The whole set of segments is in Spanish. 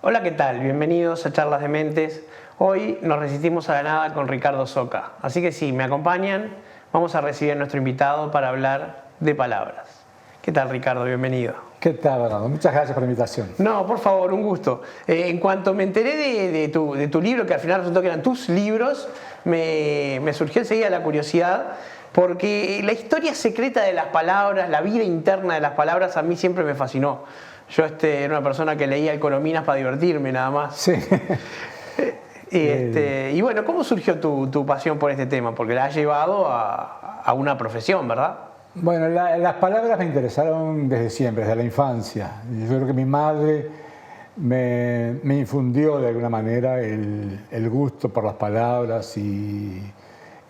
Hola, ¿qué tal? Bienvenidos a Charlas de Mentes. Hoy nos resistimos a la nada con Ricardo Soca. Así que si me acompañan, vamos a recibir a nuestro invitado para hablar de palabras. ¿Qué tal, Ricardo? Bienvenido. ¿Qué tal, Bernardo? Muchas gracias por la invitación. No, por favor, un gusto. En cuanto me enteré de tu libro, que al final resultó que eran tus libros, me surgió enseguida la curiosidad, porque la historia secreta de las palabras, la vida interna de las palabras, a mí siempre me fascinó. Yo era una persona que leía el Coromines para divertirme nada más. Sí. Y bueno, ¿cómo surgió tu pasión por este tema? Porque la has llevado a una profesión, ¿verdad? Bueno, las palabras me interesaron desde siempre, desde la infancia. Yo creo que mi madre me infundió de alguna manera el gusto por las palabras y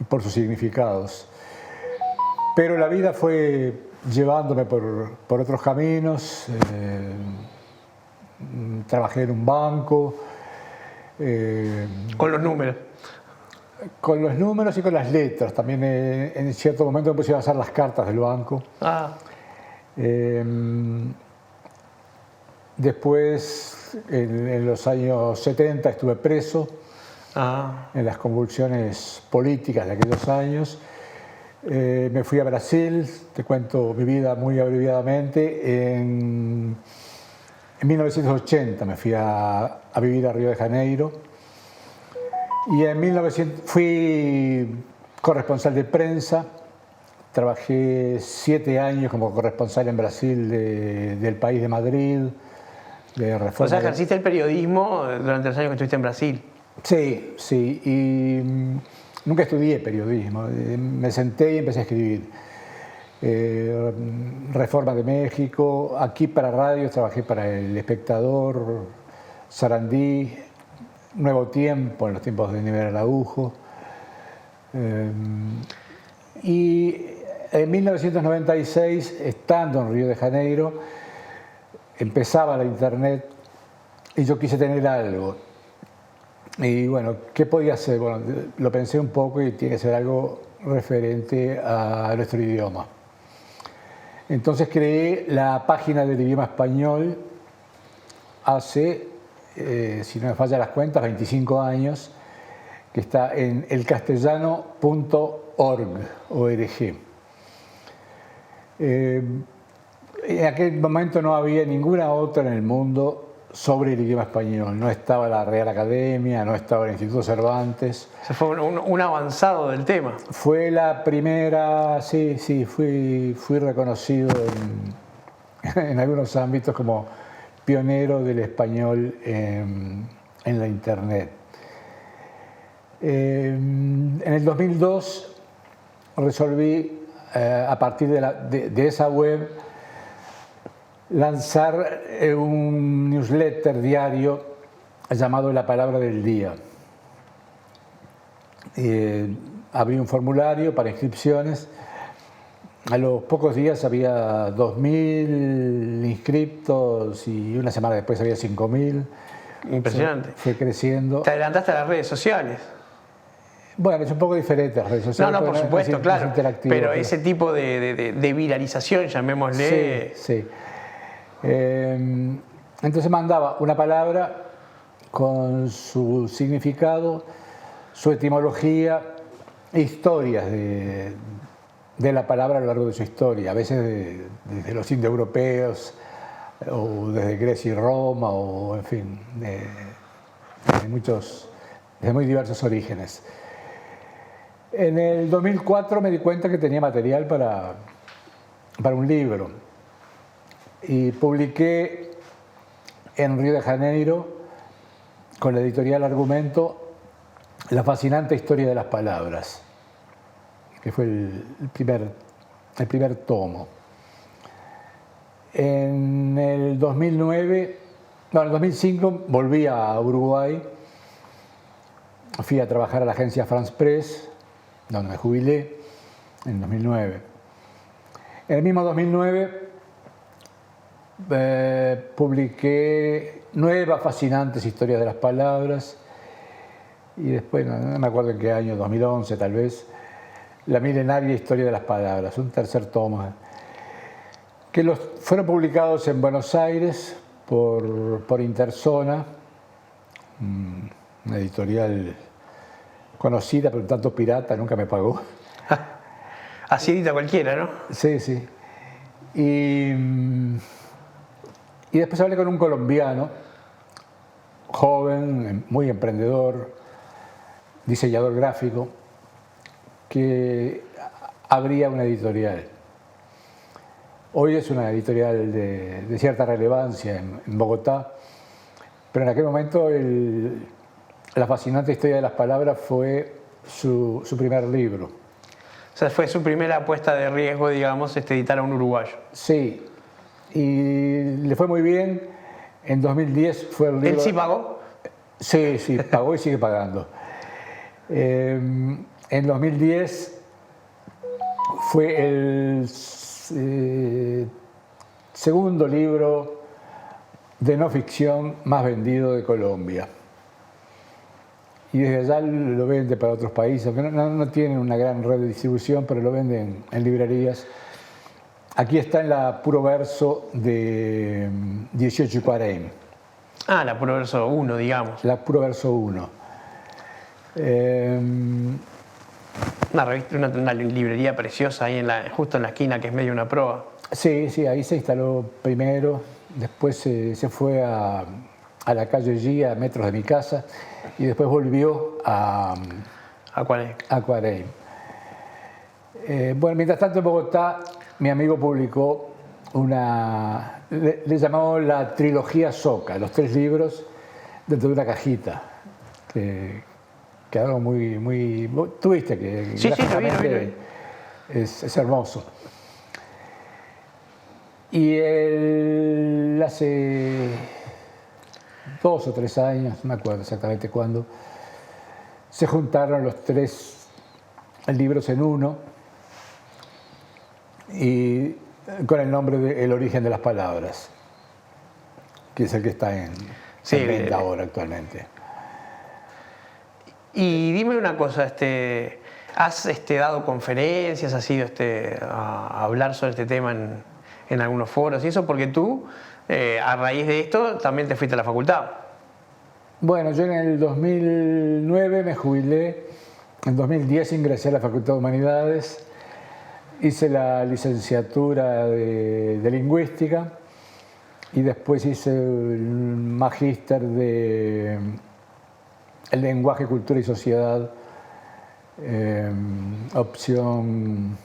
por sus significados. Pero la vida fue llevándome por otros caminos. Trabajé en un banco. Con los números. Con los números y con las letras. También en cierto momento me puse a hacer las cartas del banco. Después, en los años 70, estuve preso en las convulsiones políticas de aquellos años. Me fui a Brasil, te cuento mi vida muy abreviadamente. En 1980 me fui a vivir a Río de Janeiro. Y en 1900 fui corresponsal de prensa. Trabajé 7 años como corresponsal en Brasil del País de Madrid. O sea, ejerciste el periodismo durante los años que estuviste en Brasil. Sí, sí. Y nunca estudié periodismo. Me senté y empecé a escribir. Reforma de México. Aquí para radios trabajé para El Espectador, Sarandí, Nuevo Tiempo, en los tiempos de Nivel Araujo. Y en 1996, estando en Río de Janeiro, empezaba la internet y yo quise tener algo. Y bueno, ¿qué podía hacer? Bueno, lo pensé un poco y tiene que ser algo referente a nuestro idioma. Entonces creé la página del idioma español hace, si no me fallan las cuentas, 25 años, que está en elcastellano.org. En aquel momento no había ninguna otra en el mundo sobre el idioma español. No estaba la Real Academia, no estaba el Instituto Cervantes. O sea, fue un avanzado del tema. Fue la primera, sí, fui reconocido en algunos ámbitos como pionero del español en la internet. En el 2002 resolví, a partir de esa web, lanzar un newsletter diario llamado La Palabra del Día. Abrí un formulario para inscripciones. A los pocos días había 2.000 inscriptos y una semana después había 5.000. Impresionante. Fue creciendo. Te adelantaste a las redes sociales. Bueno, es un poco diferente las redes sociales. No, por supuesto, claro. Pero ese tipo de viralización, llamémosle. Sí. Entonces mandaba una palabra con su significado, su etimología, historias de la palabra a lo largo de su historia, a veces desde los indoeuropeos, o desde Grecia y Roma, o en fin, de muy diversos orígenes. En el 2004 me di cuenta que tenía material para un libro y publiqué en Río de Janeiro, con la editorial Argumento, La fascinante historia de las palabras, que fue el primer tomo. En el 2005 volví a Uruguay, fui a trabajar a la agencia France Press, donde me jubilé en 2009. En el mismo 2009 publiqué nuevas fascinantes historias de las palabras y después, no me acuerdo en qué año, 2011 tal vez, La milenaria historia de las palabras, un tercer tomo, que fueron publicados en Buenos Aires por Interzona, una editorial conocida, pero un tanto pirata, nunca me pagó. Así edita cualquiera, ¿no? Sí, sí. Y después hablé con un colombiano, joven, muy emprendedor, diseñador gráfico, que abría una editorial. Hoy es una editorial de cierta relevancia en Bogotá, pero en aquel momento la fascinante historia de las palabras fue su primer libro. O sea, fue su primera apuesta de riesgo, digamos, editar a un uruguayo. Sí, y le fue muy bien. En 2010 fue el libro... ¿Él sí pagó? Sí, sí, pagó y sigue pagando. En 2010 fue el segundo libro de no ficción más vendido de Colombia. Y desde allá lo vende para otros países, aunque no tienen una gran red de distribución, pero lo venden en librerías. Aquí está en la Puro Verso de 18 y Cuareim. Ah, la Puro Verso 1, digamos. La Puro Verso 1. Una revista, una librería preciosa ahí justo en la esquina, que es medio una proa. Sí, sí, ahí se instaló primero, después se fue a la calle G, a metros de mi casa, y después volvió a Cuareim. Bueno, mientras tanto en Bogotá, mi amigo publicó le llamó la trilogía Soca, los 3 libros dentro de una cajita, que quedaron muy... Tú viste que sí, lo vi. Es hermoso. Y él hace 2 o 3 años, no me acuerdo exactamente cuándo, se juntaron los 3 libros en uno, y con el nombre de El origen de las palabras, que es el que está en venta ahora actualmente. Y dime una cosa, ¿has dado conferencias, has ido a hablar sobre este tema en algunos foros y eso? Porque tú, a raíz de esto, también te fuiste a la facultad. Bueno, yo en el 2009 me jubilé, en 2010 ingresé a la Facultad de Humanidades, hice la licenciatura de Lingüística y después hice el magíster de Lenguaje, Cultura y Sociedad, opción...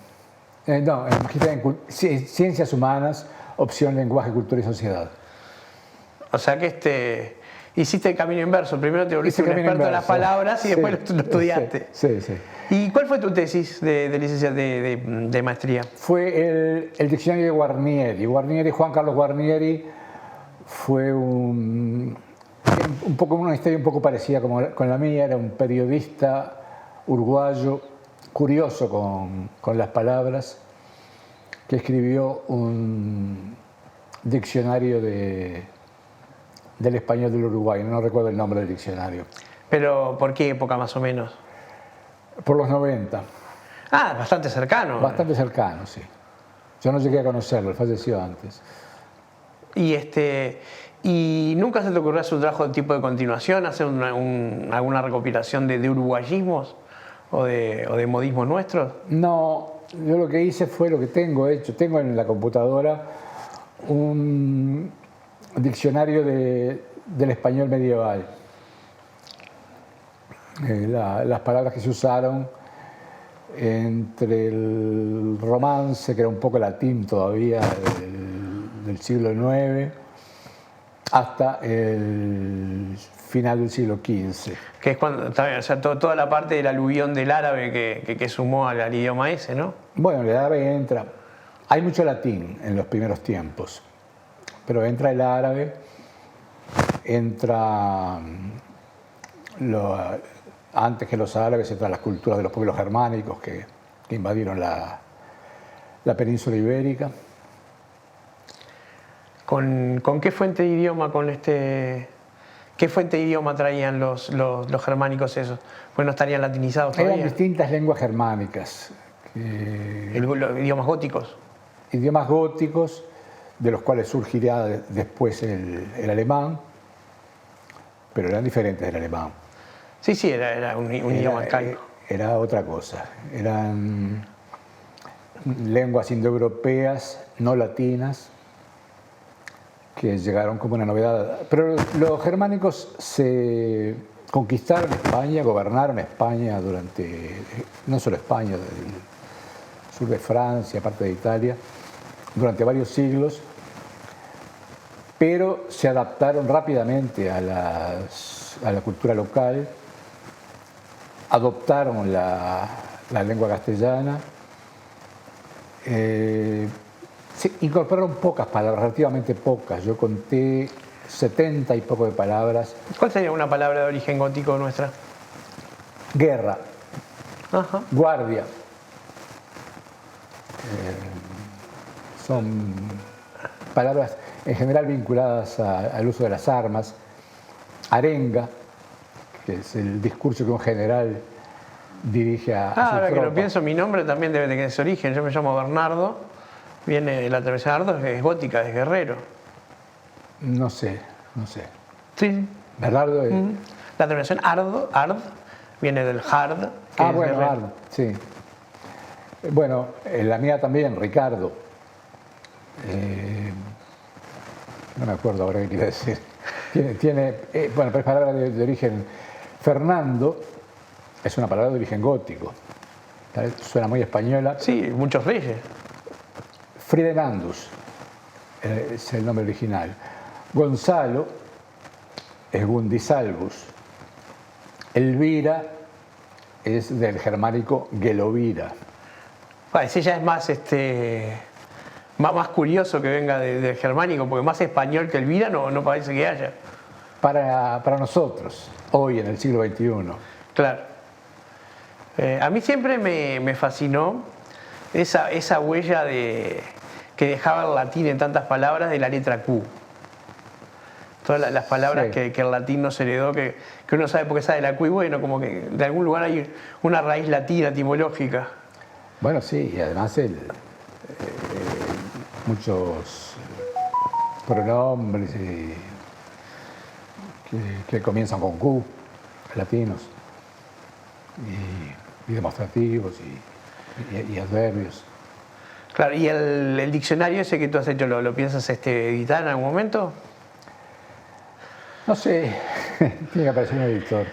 el magíster en Ciencias Humanas, opción Lenguaje, Cultura y Sociedad. O sea que hiciste el camino inverso. Primero te volviste un experto en las palabras y después lo estudiaste. Sí, sí. ¿Y cuál fue tu tesis de maestría? Fue el diccionario de Guarnieri. Juan Carlos Guarnieri fue una historia un poco parecida con la mía. Era un periodista uruguayo curioso con las palabras, que escribió un diccionario del español del Uruguay. No recuerdo el nombre del diccionario. ¿Pero por qué época más o menos? Por los 90. Ah, bastante cercano. Bastante cercano, sí. Yo no llegué a conocerlo, él falleció antes. ¿Y nunca se te ocurrió hacer un trabajo de tipo de continuación, hacer alguna recopilación de uruguayismos o de modismos nuestros? No, yo lo que hice fue lo que tengo hecho. Tengo en la computadora un diccionario del español medieval. Las palabras que se usaron entre el romance, que era un poco latín todavía, del siglo IX, hasta el final del siglo XV. Que es cuando, o sea, toda la parte del aluvión del árabe que sumó al idioma ese, ¿no? Bueno, el árabe entra. Hay mucho latín en los primeros tiempos, pero entra el árabe, entra antes que los árabes, entran las culturas de los pueblos germánicos que invadieron la península ibérica. ¿Con qué fuente de idioma, qué fuente de idioma traían los germánicos esos? Pues no estarían latinizados todavía. Eran distintas lenguas germánicas. Los idiomas góticos. Idiomas góticos, de los cuales surgirá después el alemán. pero eran diferentes del alemán. Sí, sí, era un idioma arcaico. Era otra cosa. Eran lenguas indoeuropeas, no latinas, que llegaron como una novedad. Pero los germánicos se conquistaron España, gobernaron España durante, no solo España, el sur de Francia, parte de Italia, durante varios siglos, pero se adaptaron rápidamente a la cultura local, adoptaron la lengua castellana, se incorporaron pocas palabras, relativamente pocas. Yo conté 70 y poco de palabras. ¿Cuál sería una palabra de origen gótico nuestra? Guerra, Ajá. guardia. Son palabras en general vinculadas al uso de las armas. Arenga, que es el discurso que un general dirige a su Ahora que tropa. lo pienso, mi nombre también debe tener ese origen. Yo me llamo Bernardo. Viene la travesía de Ardo, es gótica, es guerrero. No sé, no sé. Sí. Bernardo es... La terminación ard viene del hard. Que es bueno, guerrero. Ard, sí. Bueno, la mía también, Ricardo. No me acuerdo ahora qué iba a decir. Bueno, pero es palabra de origen. Fernando es una palabra de origen gótico. ¿Vale? Suena muy española. Sí, muchos reyes. Fridenandus es el nombre original. Gonzalo es Gundisalvus. Elvira es del germánico Gelovira. Ese ya es más, más curioso que venga del germánico, porque más español que Elvira no parece que haya. Para nosotros, hoy en el siglo XXI. Claro. A mí siempre me fascinó esa huella que dejaba el latín en tantas palabras de la letra Q. Todas las palabras Sí. que el latín nos heredó, que uno sabe por qué sabe la Q, y bueno, como que de algún lugar hay una raíz latina, etimológica. Bueno, sí, y además muchos pronombres que comienzan con Q, latinos, y demostrativos y adverbios. Claro, ¿y el diccionario ese que tú has hecho, lo piensas editar en algún momento? No sé, tiene que aparecer un editor.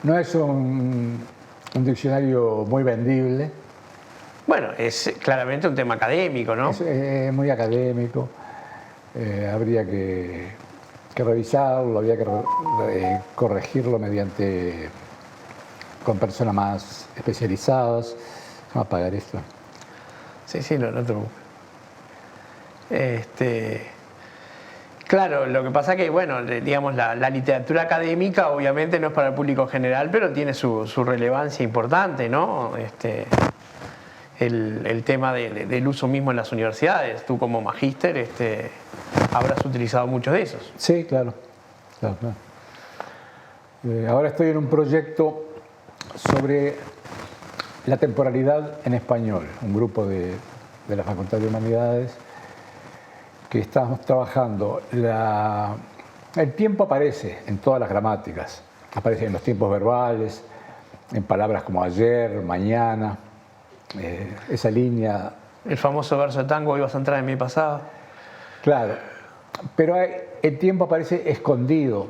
No es un diccionario muy vendible, Bueno, es claramente un tema académico, ¿no? es muy académico, habría que revisarlo, habría que corregirlo con personas más especializadas. Vamos a apagar esto. Sí, no te preocupes. Claro, lo que pasa que, bueno, digamos, la literatura académica obviamente no es para el público general, pero tiene su relevancia importante, ¿no? El tema del uso mismo en las universidades. Tú como magíster habrás utilizado muchos de esos. Sí, claro. Ahora estoy en un proyecto sobre la temporalidad en español, un grupo de la Facultad de Humanidades que estamos trabajando. El tiempo aparece en todas las gramáticas, aparece en los tiempos verbales, en palabras como ayer, mañana, esa línea. El famoso verso de tango, ibas a entrar en mi pasado. Claro, pero el tiempo aparece escondido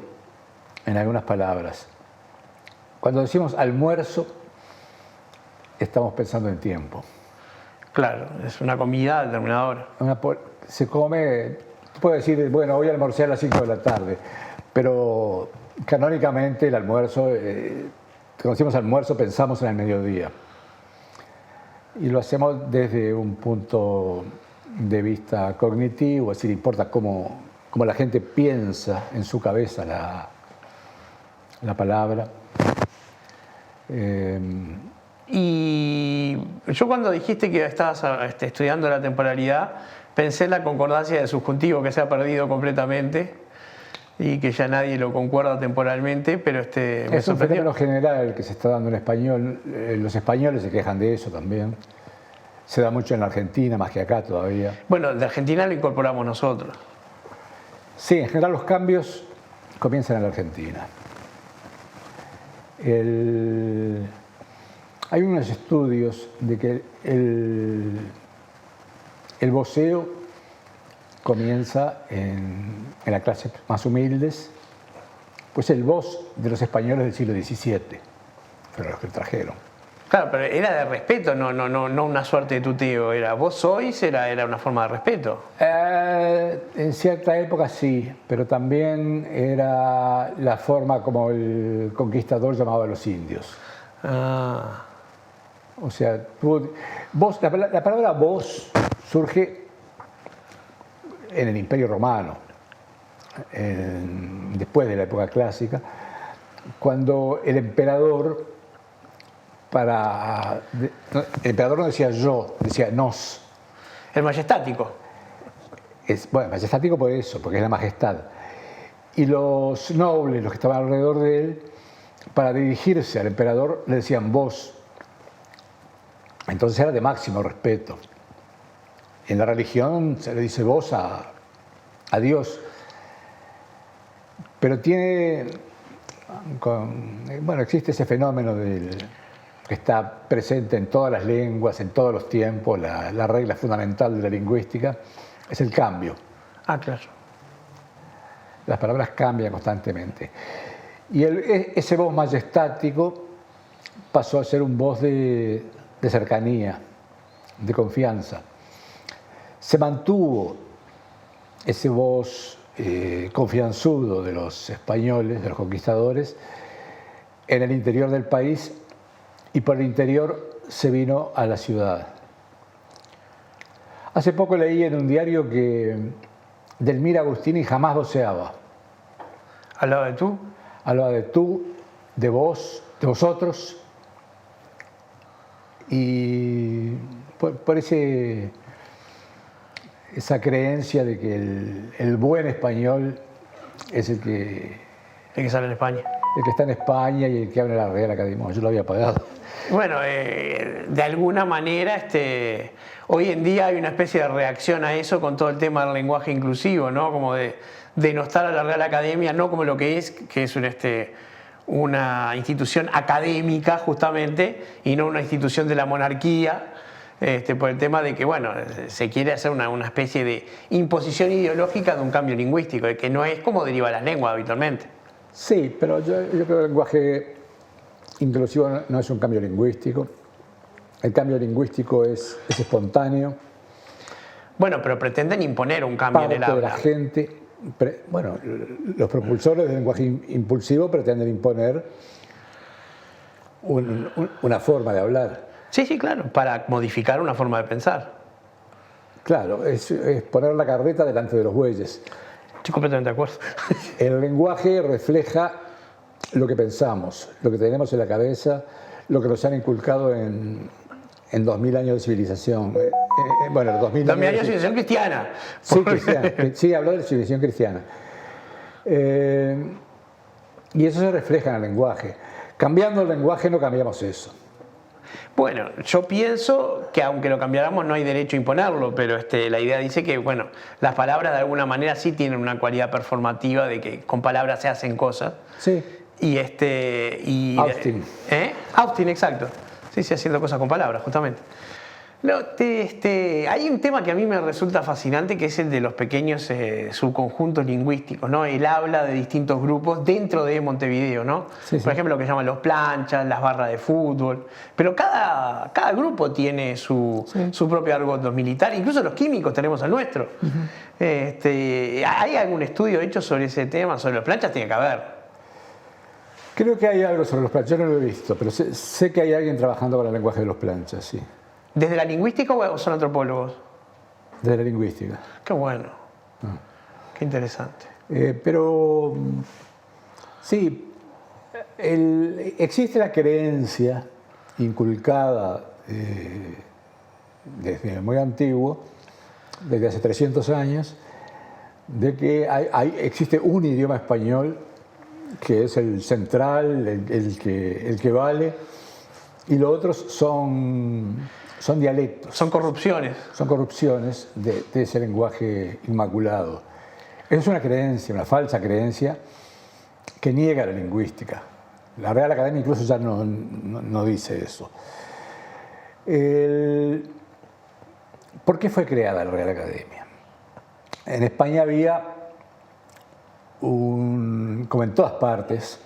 en algunas palabras. Cuando decimos almuerzo, estamos pensando en tiempo. Claro, es una comida a determinada hora. Se come, tú puedes decir, bueno, hoy almorcé a las 5 de la tarde, pero canónicamente el almuerzo, cuando decimos almuerzo pensamos en el mediodía. Y lo hacemos desde un punto de vista cognitivo, es decir, importa cómo la gente piensa en su cabeza la palabra. Y yo cuando dijiste que estabas estudiando la temporalidad, pensé en la concordancia de subjuntivo que se ha perdido completamente y que ya nadie lo concuerda temporalmente, pero me Es un sorprendió. fenómeno general que se está dando en español. Los españoles se quejan de eso también. Se da mucho en la Argentina, más que acá todavía. Bueno, de Argentina lo incorporamos nosotros. Sí, en general los cambios comienzan en la Argentina. Hay unos estudios de que el voceo comienza en las clases más humildes, pues el vos de los españoles del siglo XVII, fueron los que trajeron. Claro, pero era de respeto, no una suerte de tuteo. Era vos sois, era una forma de respeto. En cierta época sí, pero también era la forma como el conquistador llamaba a los indios. Ah. O sea, la palabra vos surge en el Imperio Romano, después de la época clásica, cuando el emperador el emperador no decía yo, decía nos. El majestático. Bueno, majestático por eso, porque es la majestad. Y los nobles, los que estaban alrededor de él, para dirigirse al emperador le decían vos. Entonces era de máximo respeto. En la religión se le dice vos a Dios. Pero existe ese fenómeno que está presente en todas las lenguas, en todos los tiempos, la regla fundamental de la lingüística, es el cambio. Ah, claro. Las palabras cambian constantemente. Y ese voz majestático pasó a ser un voz de cercanía, de confianza. Se mantuvo ese voz confianzudo de los españoles, de los conquistadores, en el interior del país, y por el interior se vino a la ciudad. Hace poco leí en un diario que Delmira Agustini jamás voceaba. ¿Hablaba de tú? Hablaba de tú, de vos, de vosotros, y por esa creencia de que el buen español es el que sale en España. El que está en España y el que habla en la Real Academia. Yo lo había pagado. Bueno, de alguna manera hoy en día hay una especie de reacción a eso con todo el tema del lenguaje inclusivo, ¿no? Como de denostar a la Real Academia, no como lo que es una institución académica justamente y no una institución de la monarquía, por el tema de que, bueno, se quiere hacer una especie de imposición ideológica de un cambio lingüístico, que no es como deriva las lenguas habitualmente. Sí, pero yo creo que el lenguaje inclusivo no es un cambio lingüístico. El cambio lingüístico es espontáneo. Bueno, pero pretenden imponer un cambio en el habla. De la gente, los propulsores del lenguaje impulsivo pretenden imponer una forma de hablar. Sí, claro, para modificar una forma de pensar. Claro, es poner la carreta delante de los bueyes. Estoy completamente de acuerdo. El lenguaje refleja lo que pensamos, lo que tenemos en la cabeza, lo que nos han inculcado en 2000 años de civilización. 2000 años de civilización cristiana. Sí, cristiana. Sí, habló de civilización cristiana. Y eso se refleja en el lenguaje. Cambiando el lenguaje no cambiamos eso. Bueno, yo pienso que aunque lo cambiáramos no hay derecho a imponerlo, pero la idea dice que, bueno, las palabras de alguna manera sí tienen una cualidad performativa de que con palabras se hacen cosas. Sí. Austin. Austin, exacto. Sí, haciendo cosas con palabras, justamente. No, hay un tema que a mí me resulta fascinante, que es el de los pequeños subconjuntos lingüísticos, ¿no? Él habla de distintos grupos dentro de Montevideo, ¿no? Sí. Por ejemplo, lo que llaman los planchas, las barras de fútbol. Pero cada grupo tiene su propio argot. Los militares, incluso los químicos tenemos el nuestro. Uh-huh. ¿Hay algún estudio hecho sobre ese tema? Sobre los planchas tiene que haber. Creo que hay algo sobre los planchas, yo no lo he visto, pero sé que hay alguien trabajando con el lenguaje de los planchas, sí. ¿Desde la lingüística o son antropólogos? Desde la lingüística. Qué bueno. Qué interesante. Pero sí, existe la creencia inculcada desde muy antiguo, desde hace 300 años, de que existe un idioma español que es el central, el que vale, y los otros son dialectos. Son corrupciones. Son corrupciones de ese lenguaje inmaculado. Esa es una creencia, una falsa creencia que niega la lingüística. La Real Academia incluso ya no dice eso. ¿Por qué fue creada la Real Academia? En España había, como en todas partes,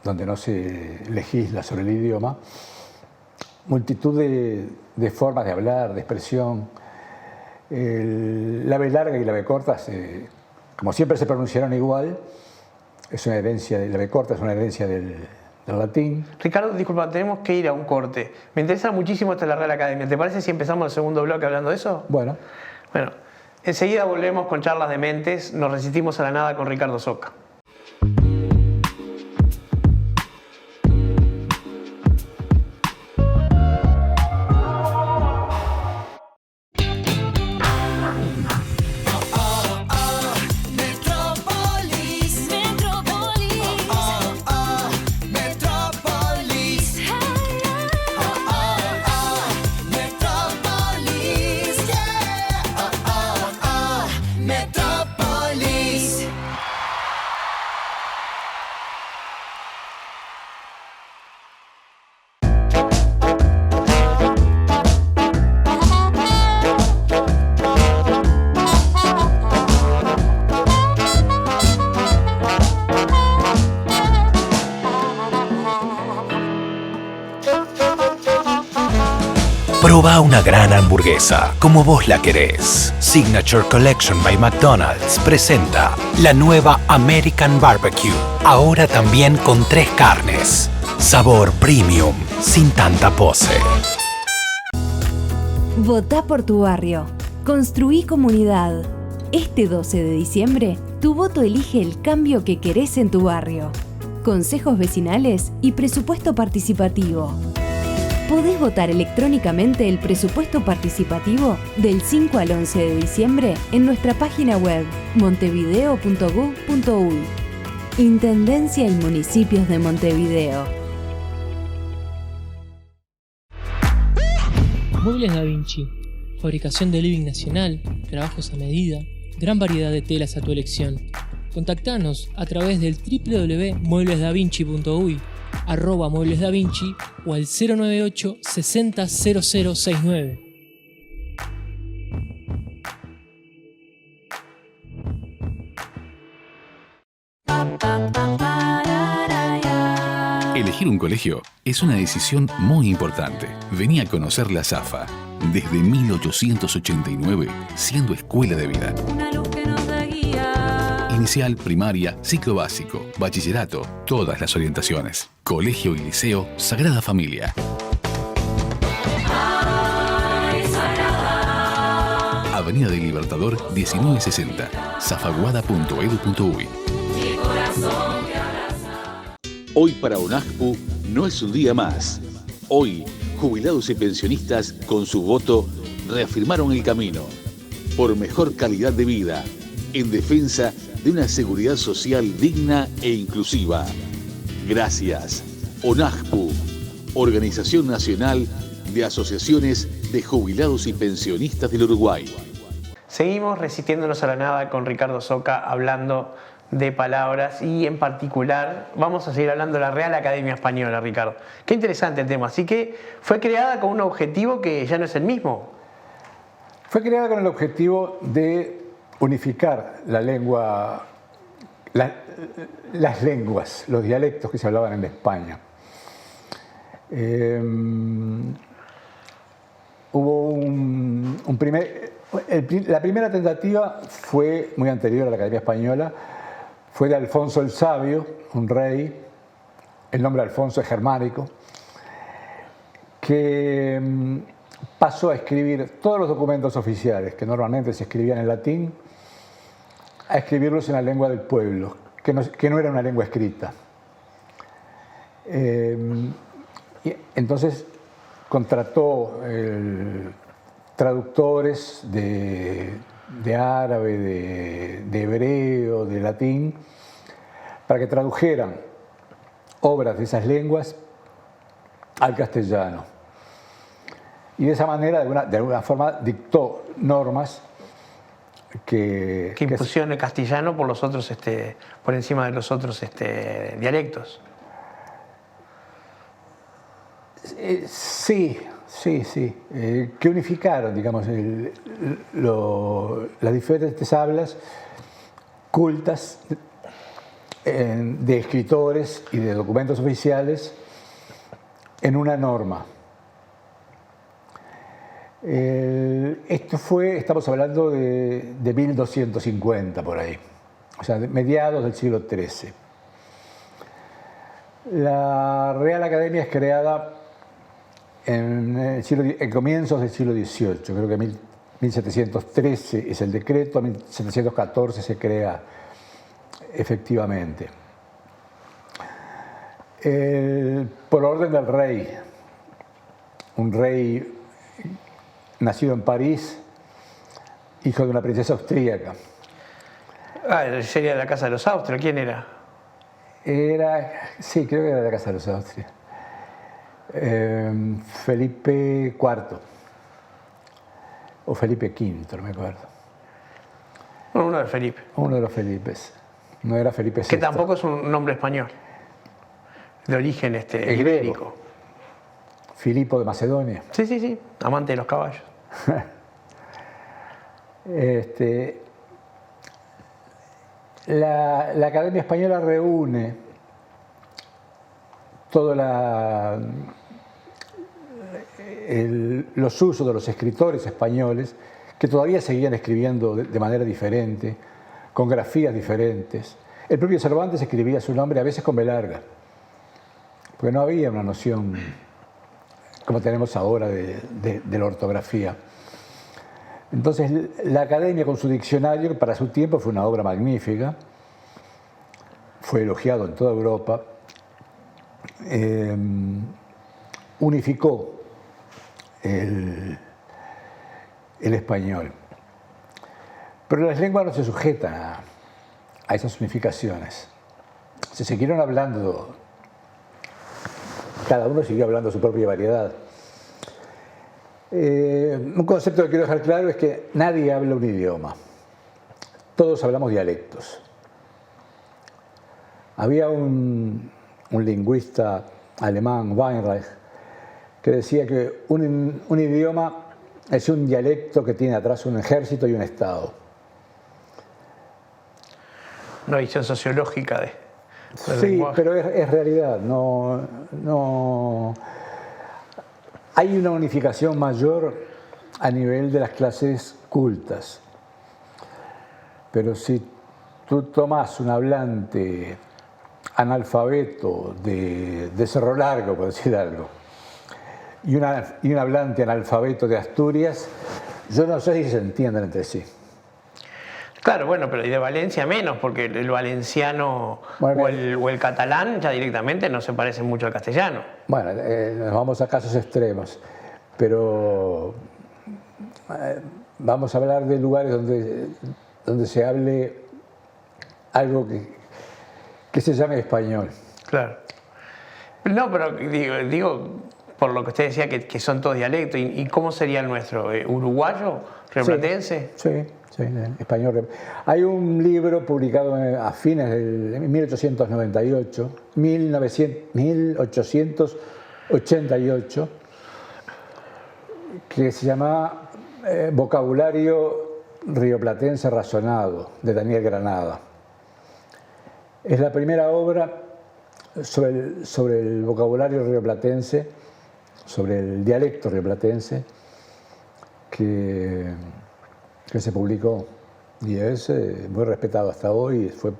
donde no se legisla sobre el idioma, multitud de formas de hablar, de expresión. La B larga y la B corta, como siempre se pronunciaron igual, es una herencia, la B corta es una herencia del latín. Ricardo, disculpa, tenemos que ir a un corte. Me interesa muchísimo esta la Real Academia. ¿Te parece si empezamos el segundo bloque hablando de eso? Bueno. Bueno, enseguida volvemos con Charlas de Mentes. Nos resistimos a la nada con Ricardo Soca. Proba una gran hamburguesa, como vos la querés. Signature Collection by McDonald's presenta la nueva American Barbecue, ahora también con 3 carnes. Sabor premium, sin tanta pose. Votá por tu barrio. Construí comunidad. Este 12 de diciembre, tu voto elige el cambio que querés en tu barrio. Consejos vecinales y presupuesto participativo. Podés votar electrónicamente el presupuesto participativo del 5 al 11 de diciembre en nuestra página web montevideo.gov.uy. Intendencia y Municipios de Montevideo. Muebles Da Vinci. Fabricación de living nacional, trabajos a medida, gran variedad de telas a tu elección. Contactanos a través del www.mueblesdavinci.uy, @mueblesdavinci o al 098 60 0069. Elegir un colegio es una decisión muy importante. Vení a conocer la SAFA, desde 1889, siendo escuela de vida. Una luz que nos da guía. Inicial, primaria, ciclo básico, bachillerato, todas las orientaciones. Colegio y liceo Sagrada Familia. Avenida del Libertador 1960, zafaguada.edu.uy. Hoy para UNAJPU no es un día más. Hoy, jubilados y pensionistas con su voto reafirmaron el camino por mejor calidad de vida en defensa de una seguridad social digna e inclusiva. Gracias. UNAJPU, Organización Nacional de Asociaciones de Jubilados y Pensionistas del Uruguay. Seguimos resistiéndonos a la nada con Ricardo Soca hablando de palabras y en particular vamos a seguir hablando de la Real Academia Española, Ricardo. Qué interesante el tema. Así que fue creada con un objetivo que ya no es el mismo. Fue creada con el objetivo de unificar la lengua, las lenguas, los dialectos que se hablaban en España. Hubo la primera tentativa fue muy anterior a la Academia Española, fue de Alfonso el Sabio, un rey, el nombre Alfonso es germánico, que pasó a escribir todos los documentos oficiales, que normalmente se escribían en latín, a escribirlos en la lengua del pueblo, que no era una lengua escrita. Y entonces contrató traductores de árabe, de hebreo, de latín, para que tradujeran obras de esas lenguas al castellano. Y de esa manera, de alguna forma, dictó normas que impusieron el castellano por los otros, por encima de los otros dialectos. Sí, que unificaron, digamos, las diferentes hablas cultas de escritores y de documentos oficiales en una norma. Estamos hablando de 1250 por ahí, o sea, de mediados del siglo XIII. La Real Academia es creada en comienzos del siglo XVIII, creo que 1713 es el decreto, 1714 se crea efectivamente. Por orden del rey, un rey nacido en París, hijo de una princesa austríaca. Sería de la Casa de los Austrias, ¿quién era? Sí, creo que era de la Casa de los Austrias. Felipe IV o Felipe V, no me acuerdo. Uno de Felipe. Uno de los Felipes. No era Felipe VI. Que tampoco es un nombre español. De origen ibérico. Filipo de Macedonia. Sí. Amante de los caballos. La Academia Española reúne todos los usos de los escritores españoles que todavía seguían escribiendo de manera diferente, con grafías diferentes. El propio Cervantes escribía su nombre a veces con B larga, porque no había una noción como tenemos ahora de la ortografía. Entonces, la Academia con su diccionario, que para su tiempo fue una obra magnífica, fue elogiado en toda Europa, unificó el español. Pero las lenguas no se sujetan a esas unificaciones. Se siguieron hablando, cada uno siguió hablando su propia variedad. Un concepto que quiero dejar claro es que nadie habla un idioma. Todos hablamos dialectos. Había un lingüista alemán, Weinreich, que decía que un idioma es un dialecto que tiene atrás un ejército y un Estado. Una visión sociológica del sí, lenguaje. pero es realidad. No hay una unificación mayor a nivel de las clases cultas. Pero si tú tomas un hablante analfabeto de Cerro Largo, por decir algo, y un hablante analfabeto de Asturias, yo no sé si se entienden entre sí. Claro, bueno, pero y de Valencia menos, porque el valenciano o el catalán ya directamente no se parece mucho al castellano. Bueno, nos vamos a casos extremos, pero vamos a hablar de lugares donde se hable algo que se llame español. Claro. No, pero digo por lo que usted decía que son todos dialectos, ¿y cómo sería el nuestro? ¿Uruguayo? ¿Rioplatense? Sí, español. Hay un libro publicado a fines de 1888, que se llama Vocabulario Rioplatense Razonado, de Daniel Granada. Es la primera obra sobre el vocabulario rioplatense, sobre el dialecto rioplatense, que se publicó y es muy respetado hasta hoy. Fue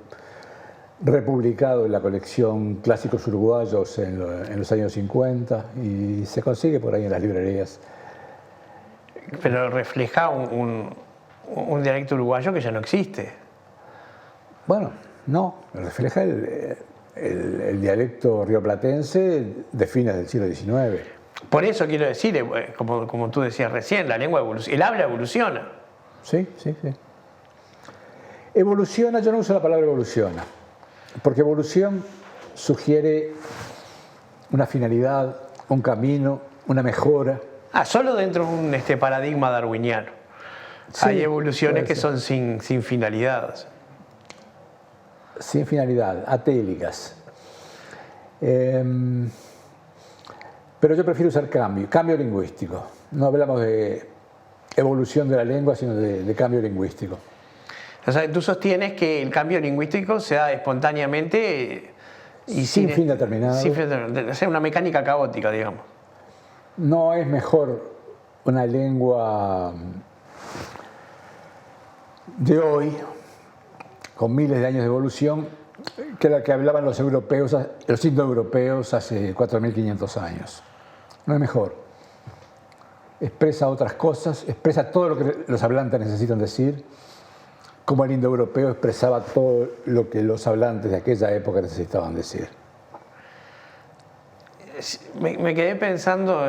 republicado en la colección Clásicos Uruguayos en los años 50 y se consigue por ahí en las librerías. Pero refleja un dialecto uruguayo que ya no existe. Bueno, no, refleja el dialecto rioplatense de fines del siglo XIX. Por eso quiero decir, como tú decías recién, la lengua evoluciona, el habla evoluciona. Sí. Evoluciona, yo no uso la palabra evoluciona, porque evolución sugiere una finalidad, un camino, una mejora. Solo dentro de un paradigma darwiniano. Sí, hay evoluciones que son sin finalidad. Sin finalidad, atélicas. Pero Pero yo prefiero usar cambio lingüístico. No hablamos de evolución de la lengua, sino de cambio lingüístico. O sea, tú sostienes que el cambio lingüístico se da espontáneamente y sin fin determinado. Sin fin determinado. O sea, una mecánica caótica, digamos. No es mejor una lengua de hoy, con miles de años de evolución, que la que hablaban los europeos, los indoeuropeos hace 4.500 años. No es mejor. Expresa otras cosas, expresa todo lo que los hablantes necesitan decir, como el indoeuropeo expresaba todo lo que los hablantes de aquella época necesitaban decir. Me quedé pensando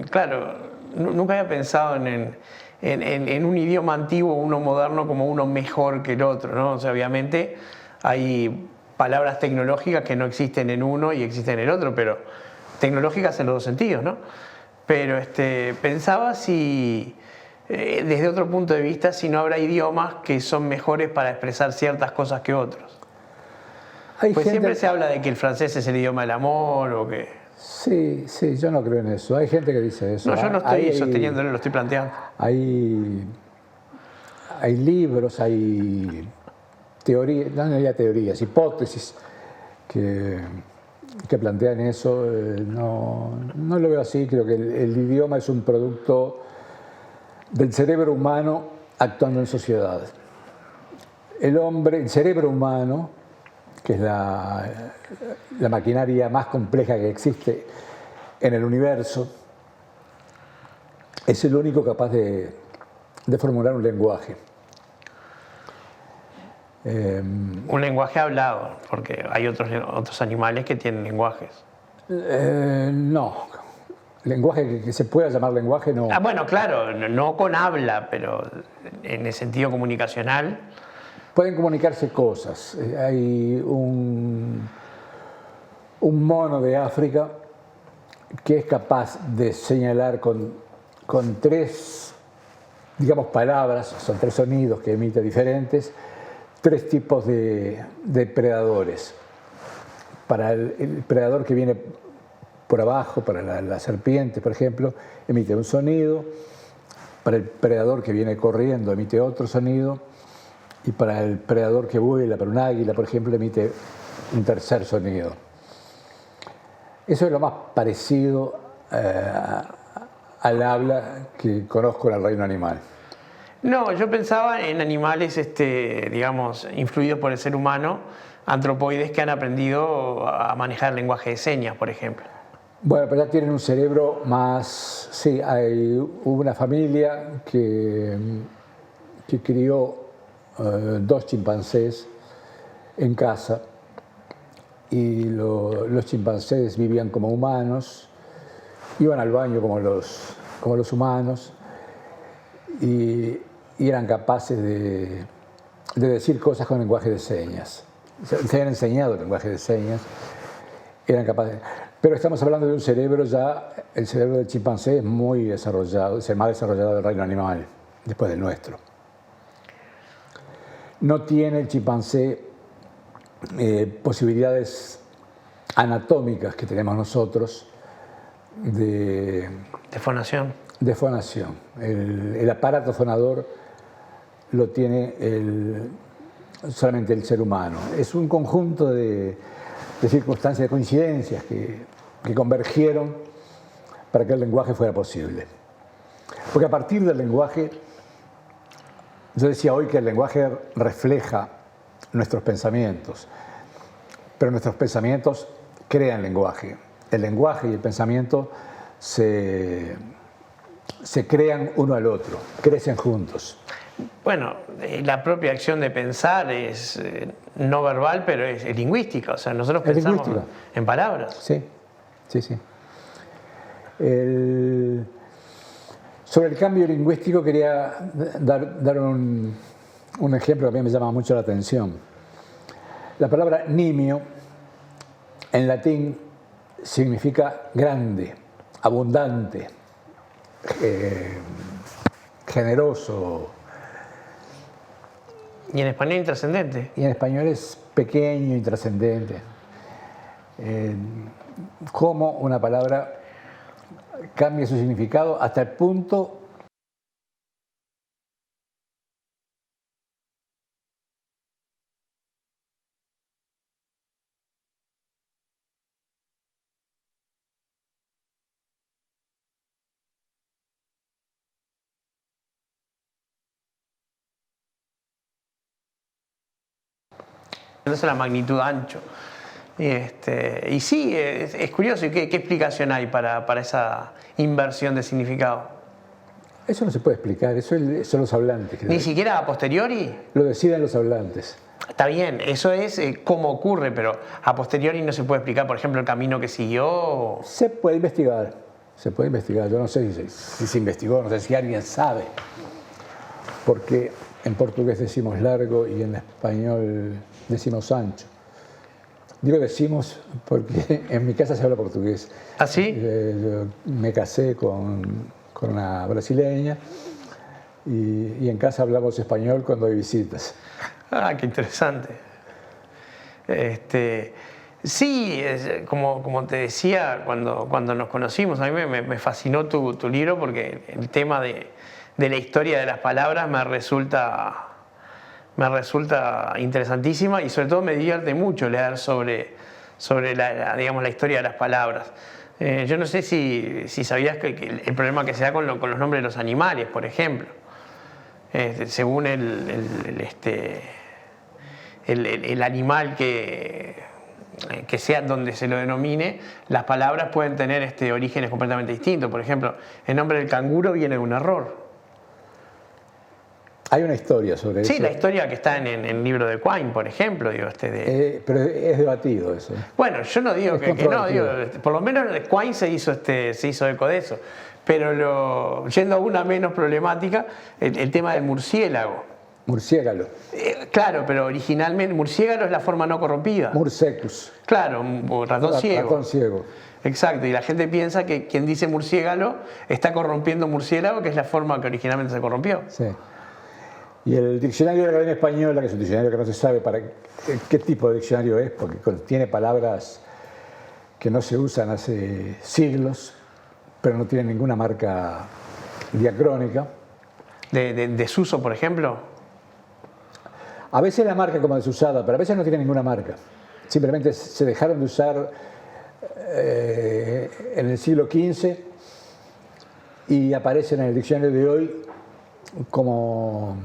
claro, nunca había pensado en un idioma antiguo, uno moderno, como uno mejor que el otro, ¿no? O sea, obviamente hay palabras tecnológicas que no existen en uno y existen en el otro, pero tecnológicas en los dos sentidos, ¿no? Pero pensaba si, desde otro punto de vista, si no habrá idiomas que son mejores para expresar ciertas cosas que otros. Pues siempre se habla de que el francés es el idioma del amor o que... Sí, yo no creo en eso. Hay gente que dice eso. No, yo no estoy sosteniéndolo, lo estoy planteando. Hay libros, hay teorías, no diría teorías, hipótesis que plantean eso. No lo veo así. Creo que el idioma es un producto del cerebro humano actuando en sociedad. El cerebro humano, que es la maquinaria más compleja que existe en el universo, es el único capaz de formular un lenguaje. Un lenguaje hablado, porque hay otros animales que tienen lenguajes. No, lenguaje que se pueda llamar lenguaje no. Bueno, claro, no con habla, pero en el sentido comunicacional. Pueden comunicarse cosas. Hay un mono de África que es capaz de señalar con tres, digamos, palabras, son tres sonidos que emite diferentes, tres tipos de predadores. Para el predador que viene por abajo, para la serpiente, por ejemplo, emite un sonido. Para el predador que viene corriendo, emite otro sonido. Y para el predador que vuela, para un águila, por ejemplo, emite un tercer sonido. Eso es lo más parecido al habla que conozco en el reino animal. No, yo pensaba en animales, digamos, influidos por el ser humano, antropoides que han aprendido a manejar el lenguaje de señas, por ejemplo. Bueno, pero ya tienen un cerebro más... Sí, hubo una familia que crió 2 chimpancés en casa y los chimpancés vivían como humanos, iban al baño como los humanos y eran capaces de decir cosas con lenguaje de señas. Se habían enseñado el lenguaje de señas, eran capaces. Pero estamos hablando de un cerebro ya, el cerebro del chimpancé es muy desarrollado, es el más desarrollado del reino animal, después del nuestro. No tiene el chimpancé posibilidades anatómicas que tenemos nosotros de fonación. De fonación. El aparato fonador lo tiene solamente el ser humano. Es un conjunto de circunstancias, de coincidencias que convergieron para que el lenguaje fuera posible. Porque a partir del lenguaje, yo decía hoy que el lenguaje refleja nuestros pensamientos, pero nuestros pensamientos crean lenguaje. El lenguaje y el pensamiento se crean uno al otro, crecen juntos. Bueno, la propia acción de pensar es no verbal, pero es lingüística. O sea, nosotros pensamos en palabras. Sí. Sobre el cambio lingüístico quería dar un ejemplo que a mí me llama mucho la atención. La palabra nimio en latín significa grande, abundante, generoso. Y en español intrascendente. Y en español es pequeño, intrascendente. Como una palabra cambia su significado hasta el punto Entonces la magnitud ancho. Y sí, es curioso. ¿Y qué explicación hay para esa inversión de significado? eso no se puede explicar, eso son los hablantes. Ni siquiera a posteriori. Lo deciden los hablantes. Está bien, eso es cómo ocurre, pero a posteriori no se puede explicar, por ejemplo, el camino que siguió. Se puede investigar, yo no sé si se investigó, no sé si alguien sabe, porque en portugués decimos largo y en español decimos ancho. Digo decimos porque en mi casa se habla portugués. ¿Ah, sí? Yo me casé con una brasileña y en casa hablamos español cuando hay visitas. Ah, qué interesante. Sí, como te decía cuando nos conocimos, a mí me fascinó tu libro porque el tema de la historia de las palabras me resulta interesantísima y sobre todo me divierte mucho leer sobre la historia de las palabras. Yo no sé si sabías que el problema que se da con los nombres de los animales, por ejemplo. Según el animal que sea donde se lo denomine, las palabras pueden tener orígenes completamente distintos. Por ejemplo, el nombre del canguro viene de un error. Hay una historia sobre eso. Sí, la historia que está en el libro de Quine, por ejemplo. Pero es debatido eso. Bueno, yo no digo que no, por lo menos Quine se hizo eco de eso. Pero yendo a una menos problemática, el tema del murciélago. Murciégalo. Claro, pero originalmente murciégalo es la forma no corrompida. Mursecus. Claro, ratón ciego. Ratón ciego. Exacto, y la gente piensa que quien dice murciégalo está corrompiendo murciélago, que es la forma que originalmente se corrompió. Sí. Y el diccionario de la Academia Española, que es un diccionario que no se sabe qué tipo de diccionario es, porque contiene palabras que no se usan hace siglos, pero no tienen ninguna marca diacrónica. ¿De desuso, por ejemplo? A veces la marca como desusada, pero a veces no tiene ninguna marca. Simplemente se dejaron de usar en el siglo XV y aparecen en el diccionario de hoy como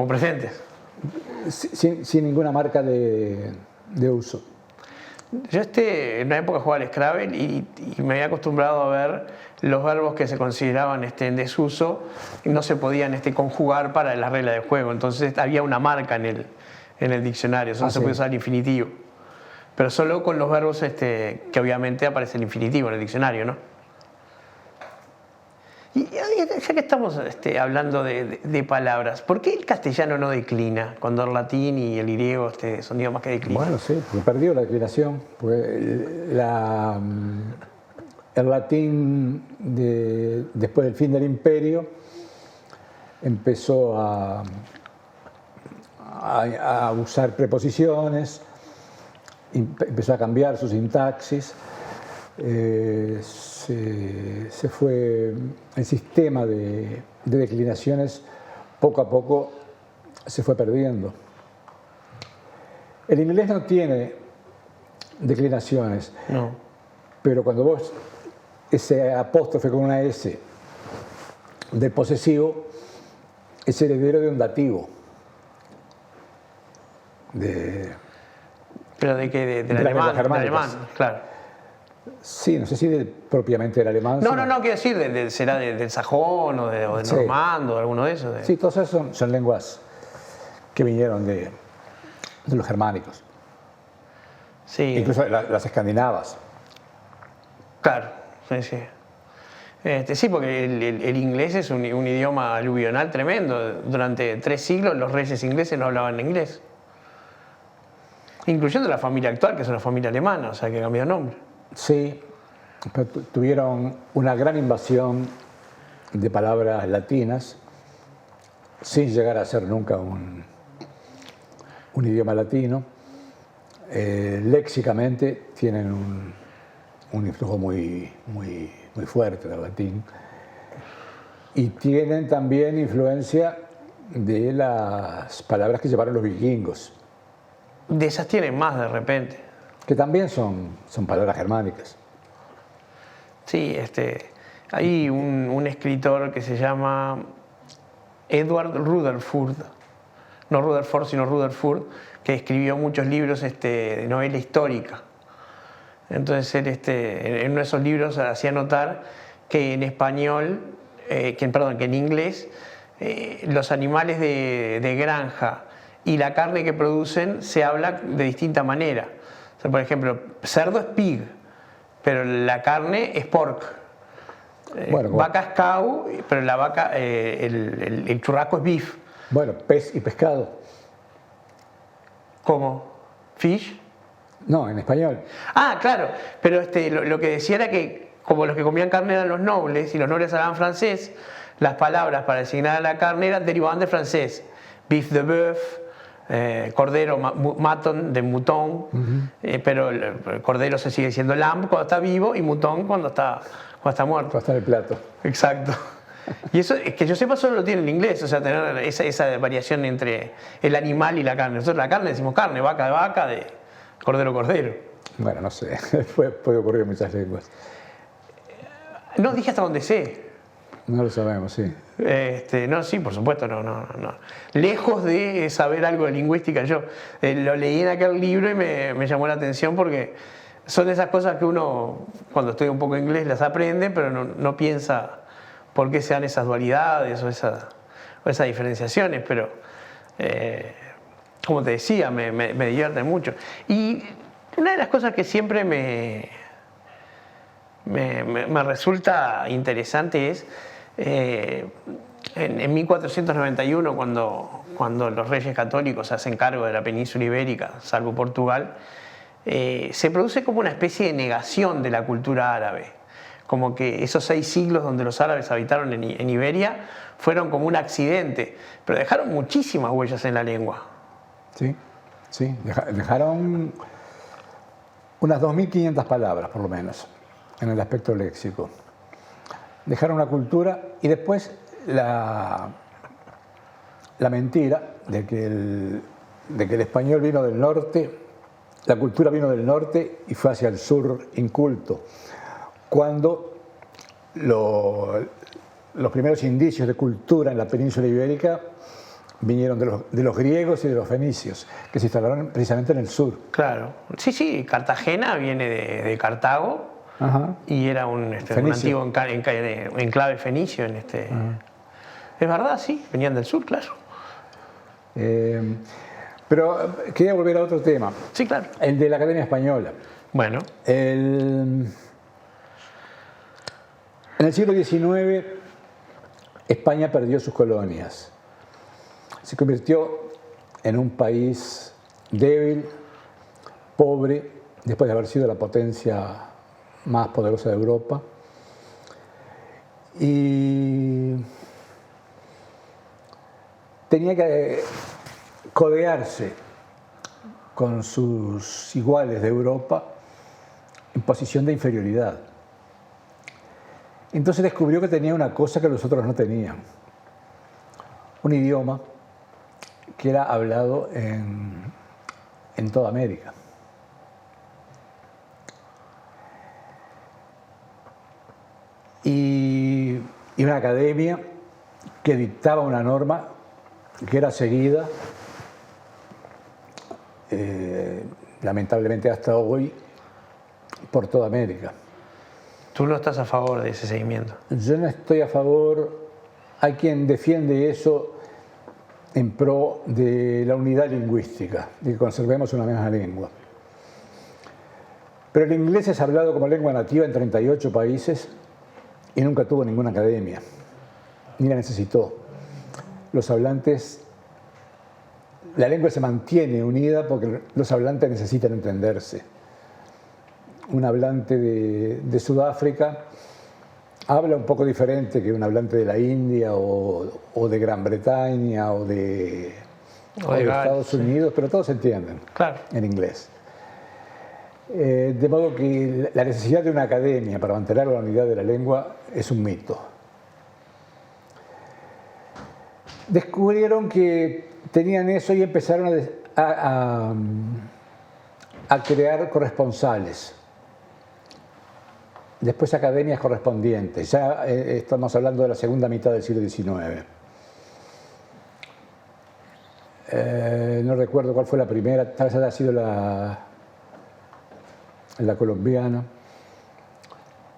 presentes. Sin ninguna marca de uso. Yo en una época jugaba al Scrabble y me había acostumbrado a ver los verbos que se consideraban en desuso y no se podían conjugar para la regla del juego. Entonces había una marca en el diccionario, solo se podía usar el infinitivo. Pero solo con los verbos que obviamente aparece el infinitivo en el diccionario, ¿no? Y ya que estamos hablando de palabras, ¿por qué el castellano no declina cuando el latín y el griego son idiomas que declinan? Bueno, sí, porque perdió la declinación. El latín, después del fin del imperio, empezó a usar preposiciones, empezó a cambiar su sintaxis. Se fue el sistema de declinaciones, poco a poco se fue perdiendo. El inglés no tiene declinaciones, No. pero cuando vos ese apóstrofe con una S del posesivo es heredero de un dativo. ¿Pero de qué? Del alemán, claro. Sí, no sé si propiamente del alemán. No, quiero decir, será del sajón o del Sí. normando, o alguno de esos. Sí, todas esas son lenguas que vinieron de los germánicos. Sí. Incluso las escandinavas. Claro, sí. Sí, porque el inglés es un idioma aluvional tremendo. Durante 3 siglos los reyes ingleses no hablaban inglés. Incluyendo la familia actual, que es una familia alemana, o sea que cambió de nombre. Sí, pero tuvieron una gran invasión de palabras latinas sin llegar a ser nunca un idioma latino. Léxicamente tienen un influjo muy muy fuerte del latín. Y tienen también influencia de las palabras que llevaron los vikingos, De esas tienen más de repente. que también son palabras germánicas. Sí, hay un escritor que se llama Edward Rutherford, no Rutherford, sino Rutherford, que escribió muchos libros de novela histórica. Entonces él en uno de esos libros hacía notar que en español, que en inglés, los animales de granja y la carne que producen se habla de distinta manera. O sea, por ejemplo, cerdo es pig, pero la carne es pork. Bueno, Vaca es cow, pero la vaca, el churrasco es beef. Bueno, pez y pescado. ¿Cómo? ¿Fish? No, en español. Ah, claro, pero lo que decía era que como los que comían carne eran los nobles y los nobles hablaban francés, las palabras para designar a la carne derivaban de francés. Beef de bœuf, cordero, maton de mouton, pero el cordero se sigue diciendo lamb cuando está vivo y mouton cuando está muerto. Está en el plato. Exacto. Y eso, es que yo sepa, solo lo tiene en inglés, o sea, tener esa variación entre el animal y la carne. Nosotros la carne decimos carne, vaca de vaca, de cordero cordero. Bueno, no sé, puede ocurrir en muchas lenguas. No, dije hasta donde sé. No lo sabemos, sí. No, sí, por supuesto, no. Lejos de saber algo de lingüística, yo lo leí en aquel libro y me llamó la atención porque son esas cosas que uno, cuando estudia un poco inglés, las aprende, pero no piensa por qué se dan esas dualidades o esas diferenciaciones, pero como te decía, me divierte mucho. Y una de las cosas que siempre me resulta interesante es en 1491, cuando los reyes católicos se hacen cargo de la península ibérica, salvo Portugal, se produce como una especie de negación de la cultura árabe. Como que esos 6 siglos donde los árabes habitaron en Iberia fueron como un accidente, pero dejaron muchísimas huellas en la lengua. Sí, dejaron unas 2.500 palabras, por lo menos, en el aspecto léxico. Dejaron una cultura y después la mentira de que el español vino del norte, la cultura vino del norte y fue hacia el sur inculto. Cuando los primeros indicios de cultura en la península ibérica vinieron de los griegos y de los fenicios, que se instalaron precisamente en el sur. Claro, sí, Cartagena viene de Cartago. Ajá. Y era un antiguo enclave fenicio en Es verdad, sí, venían del sur, claro. Pero quería volver a otro tema. Sí, claro. El de la Academia Española. Bueno. En el siglo XIX, España perdió sus colonias. Se convirtió en un país débil, pobre, después de haber sido la potencia más poderosa de Europa. Y tenía que codearse con sus iguales de Europa en posición de inferioridad. Entonces descubrió que tenía una cosa que los otros no tenían. Un idioma que era hablado en toda América. Y una academia que dictaba una norma que era seguida, lamentablemente hasta hoy, por toda América. Tú no estás a favor de ese seguimiento. Yo no estoy a favor. Hay quien defiende eso en pro de la unidad lingüística, de que conservemos una misma lengua. Pero el inglés es hablado como lengua nativa en 38 países y nunca tuvo ninguna academia, ni la necesitó. Los hablantes, la lengua se mantiene unida porque los hablantes necesitan entenderse. Un hablante de Sudáfrica habla un poco diferente que un hablante de la India o de Gran Bretaña o de Estados Unidos, pero todos se entienden, claro, en inglés. De modo que la necesidad de una academia para mantener la unidad de la lengua es un mito. Descubrieron que tenían eso y empezaron a crear corresponsales. Después academias correspondientes. Ya estamos hablando de la segunda mitad del siglo XIX. No recuerdo cuál fue la primera, tal vez haya sido la colombiana.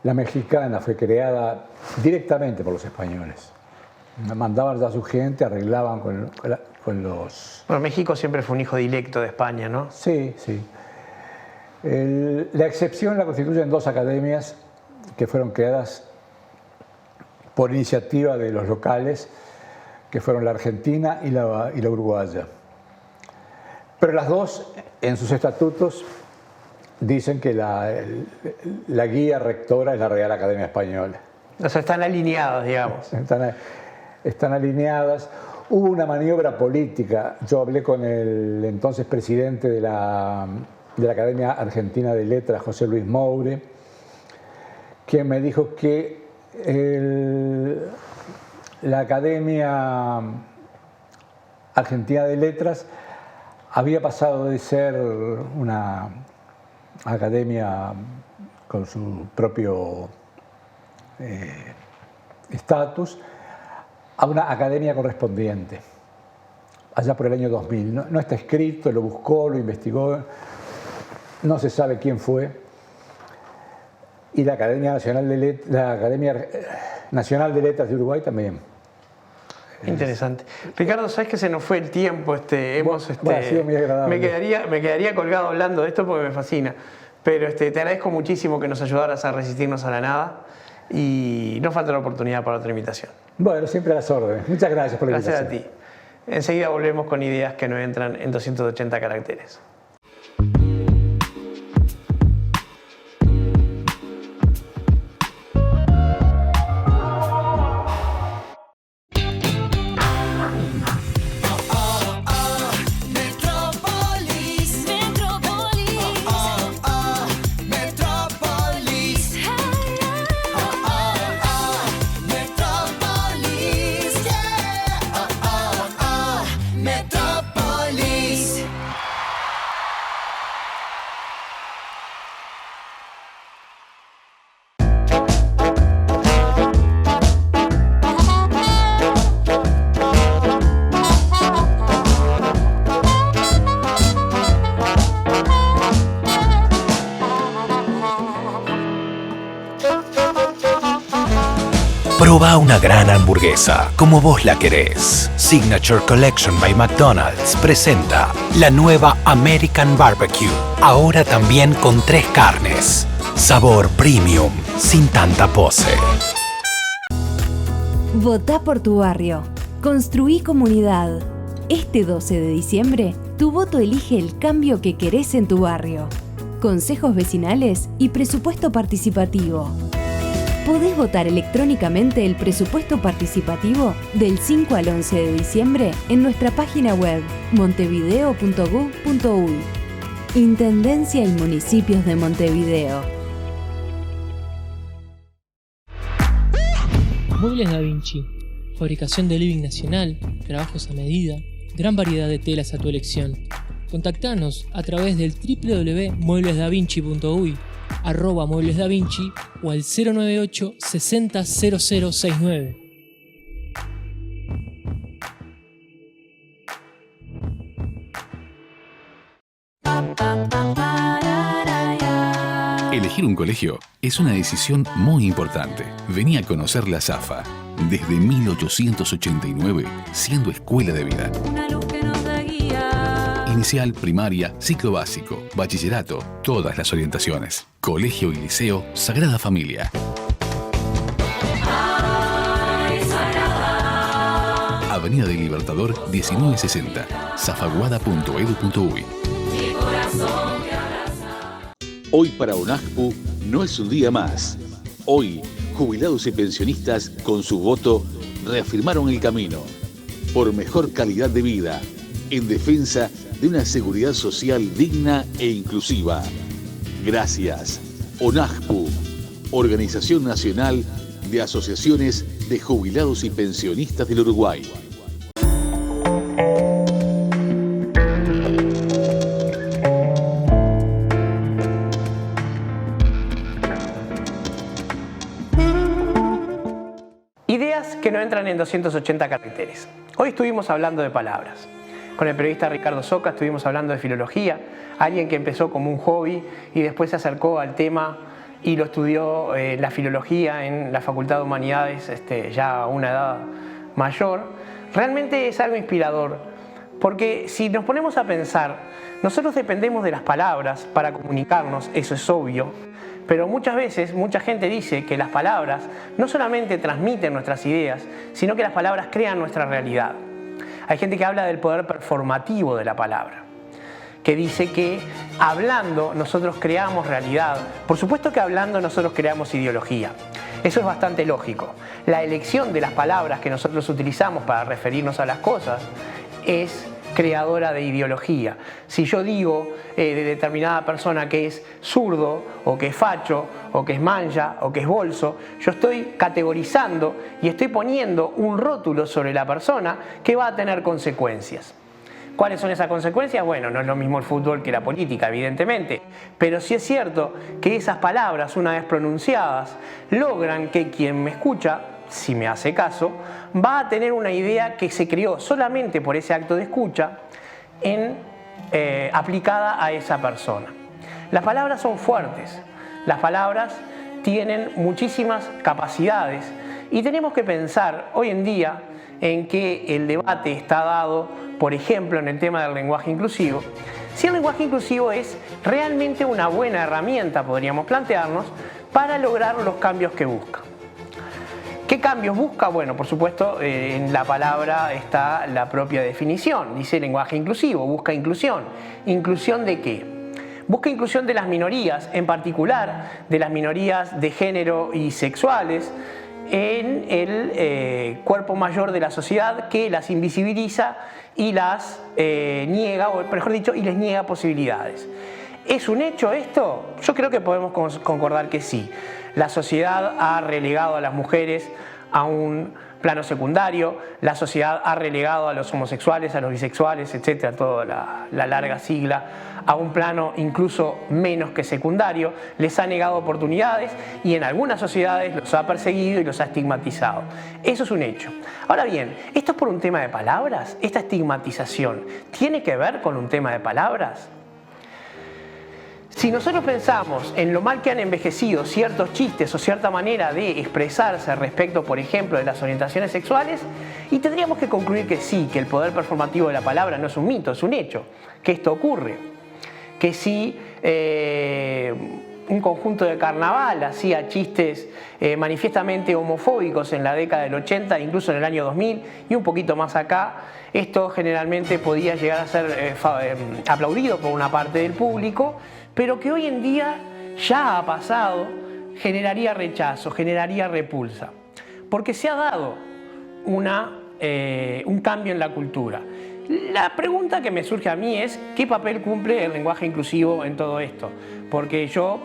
La mexicana fue creada directamente por los españoles. Mandaban a su gente, arreglaban con los... Bueno, México siempre fue un hijo directo de España, ¿no? Sí, sí. La excepción la constituyen dos academias que fueron creadas por iniciativa de los locales, que fueron la argentina y la uruguaya. Pero las dos, en sus estatutos, dicen que la guía rectora es la Real Academia Española. O sea, están alineados, digamos. Están alineadas. Hubo una maniobra política. Yo hablé con el entonces presidente de la Academia Argentina de Letras, José Luis Moure, quien me dijo que la Academia Argentina de Letras había pasado de ser una academia con su propio estatus a una academia correspondiente, allá por el año 2000. No está escrito, lo buscó, lo investigó, no se sabe quién fue. Y la Academia Nacional de Letras de Uruguay también. Interesante. Ricardo, sabes que se nos fue el tiempo. Ha sido muy agradable. Me quedaría colgado hablando de esto porque me fascina. Pero te agradezco muchísimo que nos ayudaras a resistirnos a la nada y no falta la oportunidad para otra invitación. Bueno, siempre a las órdenes. Muchas gracias por la invitación. Gracias a ti. Enseguida volvemos con ideas que no entran en 280 caracteres. Proba una gran hamburguesa, como vos la querés. Signature Collection by McDonald's presenta la nueva American Barbecue, ahora también con 3 carnes. Sabor premium, sin tanta pose. Votá por tu barrio. Construí comunidad. Este 12 de diciembre, tu voto elige el cambio que querés en tu barrio. Consejos vecinales y presupuesto participativo. Podés votar electrónicamente el presupuesto participativo del 5 al 11 de diciembre en nuestra página web montevideo.gov.uy. Intendencia y Municipios de Montevideo. Muebles Da Vinci. Fabricación de living nacional, trabajos a medida, gran variedad de telas a tu elección. Contactanos a través del www.mueblesdavinci.uy, @mueblesdavinci o al 098 60 0069. Elegir un colegio es una decisión muy importante. Vení a conocer la SAFA. Desde 1889, siendo escuela de vida. Una luz que nos da guía. Inicial, primaria, ciclo básico, bachillerato, todas las orientaciones. Colegio y liceo Sagrada Familia. Avenida del Libertador 1960, zafaguada.edu.uy. Hoy para UNAJPU no es un día más. Hoy, jubilados y pensionistas con su voto reafirmaron el camino por mejor calidad de vida en defensa de una seguridad social digna e inclusiva. Gracias. ONAJPU, Organización Nacional de Asociaciones de Jubilados y Pensionistas del Uruguay. Ideas que no entran en 280 caracteres. Hoy estuvimos hablando de palabras. Con el periodista Ricardo Soca estuvimos hablando de filología, alguien que empezó como un hobby y después se acercó al tema y lo estudió la filología en la Facultad de Humanidades ya a una edad mayor. Realmente es algo inspirador, porque si nos ponemos a pensar, nosotros dependemos de las palabras para comunicarnos, eso es obvio, pero muchas veces mucha gente dice que las palabras no solamente transmiten nuestras ideas, sino que las palabras crean nuestra realidad. Hay gente que habla del poder performativo de la palabra, que dice que hablando nosotros creamos realidad. Por supuesto que hablando nosotros creamos ideología. Eso es bastante lógico. La elección de las palabras que nosotros utilizamos para referirnos a las cosas es creadora de ideología. Si yo digo de determinada persona que es zurdo, o que es facho, o que es mancha, o que es bolso, yo estoy categorizando y estoy poniendo un rótulo sobre la persona que va a tener consecuencias. ¿Cuáles son esas consecuencias? Bueno, no es lo mismo el fútbol que la política, evidentemente, pero sí es cierto que esas palabras, una vez pronunciadas, logran que quien me escucha, si me hace caso, va a tener una idea que se creó solamente por ese acto de escucha aplicada a esa persona. Las palabras son fuertes, las palabras tienen muchísimas capacidades y tenemos que pensar hoy en día en que el debate está dado, por ejemplo, en el tema del lenguaje inclusivo. Si el lenguaje inclusivo es realmente una buena herramienta, podríamos plantearnos, para lograr los cambios que busca. ¿Qué cambios busca? Bueno, por supuesto, en la palabra está la propia definición. Dice lenguaje inclusivo, busca inclusión. ¿Inclusión de qué? Busca inclusión de las minorías, en particular de las minorías de género y sexuales, en el cuerpo mayor de la sociedad que las invisibiliza y las niega, o mejor dicho, y les niega posibilidades. ¿Es un hecho esto? Yo creo que podemos concordar que sí. La sociedad ha relegado a las mujeres a un plano secundario, la sociedad ha relegado a los homosexuales, a los bisexuales, etcétera, toda la larga sigla, a un plano incluso menos que secundario, les ha negado oportunidades y en algunas sociedades los ha perseguido y los ha estigmatizado. Eso es un hecho. Ahora bien, ¿esto es por un tema de palabras? ¿Esta estigmatización tiene que ver con un tema de palabras? Si nosotros pensamos en lo mal que han envejecido ciertos chistes o cierta manera de expresarse respecto, por ejemplo, de las orientaciones sexuales, y tendríamos que concluir que sí, que el poder performativo de la palabra no es un mito, es un hecho, que esto ocurre, que si un conjunto de carnaval hacía chistes manifiestamente homofóbicos en la década del 80, incluso en el año 2000 y un poquito más acá, esto generalmente podía llegar a ser aplaudido por una parte del público, pero que hoy en día ya ha pasado, generaría rechazo, generaría repulsa, porque se ha dado un cambio en la cultura. La pregunta que me surge a mí es, ¿qué papel cumple el lenguaje inclusivo en todo esto? Porque yo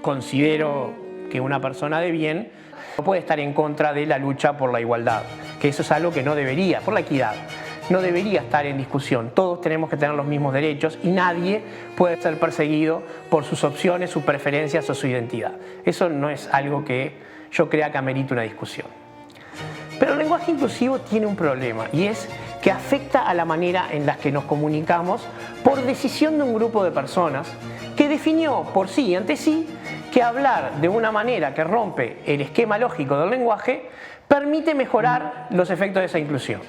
considero que una persona de bien no puede estar en contra de la lucha por la igualdad, que eso es algo que no debería, por la equidad, no debería estar en discusión. Todos tenemos que tener los mismos derechos y nadie puede ser perseguido por sus opciones, sus preferencias o su identidad. Eso no es algo que yo crea que amerite una discusión. Pero el lenguaje inclusivo tiene un problema y es que afecta a la manera en la que nos comunicamos por decisión de un grupo de personas que definió por sí y ante sí que hablar de una manera que rompe el esquema lógico del lenguaje permite mejorar los efectos de esa inclusión.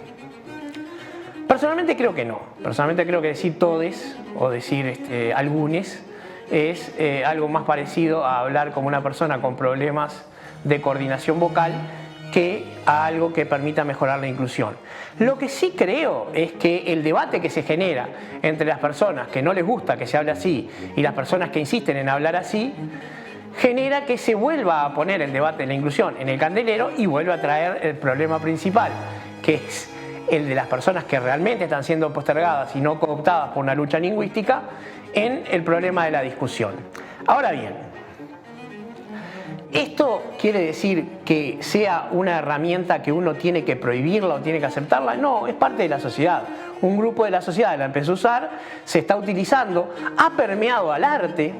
Personalmente creo que no. Personalmente creo que decir todes o decir algunes es algo más parecido a hablar como una persona con problemas de coordinación vocal que a algo que permita mejorar la inclusión. Lo que sí creo es que el debate que se genera entre las personas que no les gusta que se hable así y las personas que insisten en hablar así, genera que se vuelva a poner el debate de la inclusión en el candelero y vuelva a traer el problema principal, que es el de las personas que realmente están siendo postergadas y no cooptadas por una lucha lingüística, en el problema de la discusión. Ahora bien, ¿esto quiere decir que sea una herramienta que uno tiene que prohibirla o tiene que aceptarla? No, es parte de la sociedad. Un grupo de la sociedad la empezó a usar, se está utilizando, ha permeado al arte.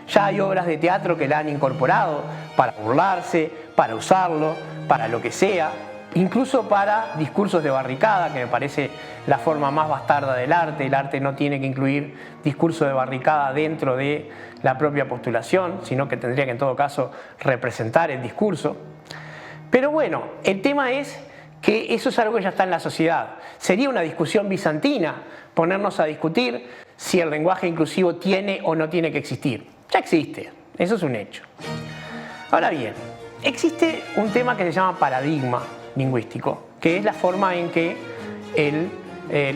Ya hay obras de teatro que la han incorporado para burlarse, para usarlo, para lo que sea, incluso para discursos de barricada, que me parece la forma más bastarda del arte. El arte no tiene que incluir discurso de barricada dentro de la propia postulación, sino que tendría que en todo caso representar el discurso. Pero bueno, el tema es que eso es algo que ya está en la sociedad. Sería una discusión bizantina ponernos a discutir si el lenguaje inclusivo tiene o no tiene que existir. Ya existe, eso es un hecho. Ahora bien, existe un tema que se llama paradigma lingüístico, que es la forma en que el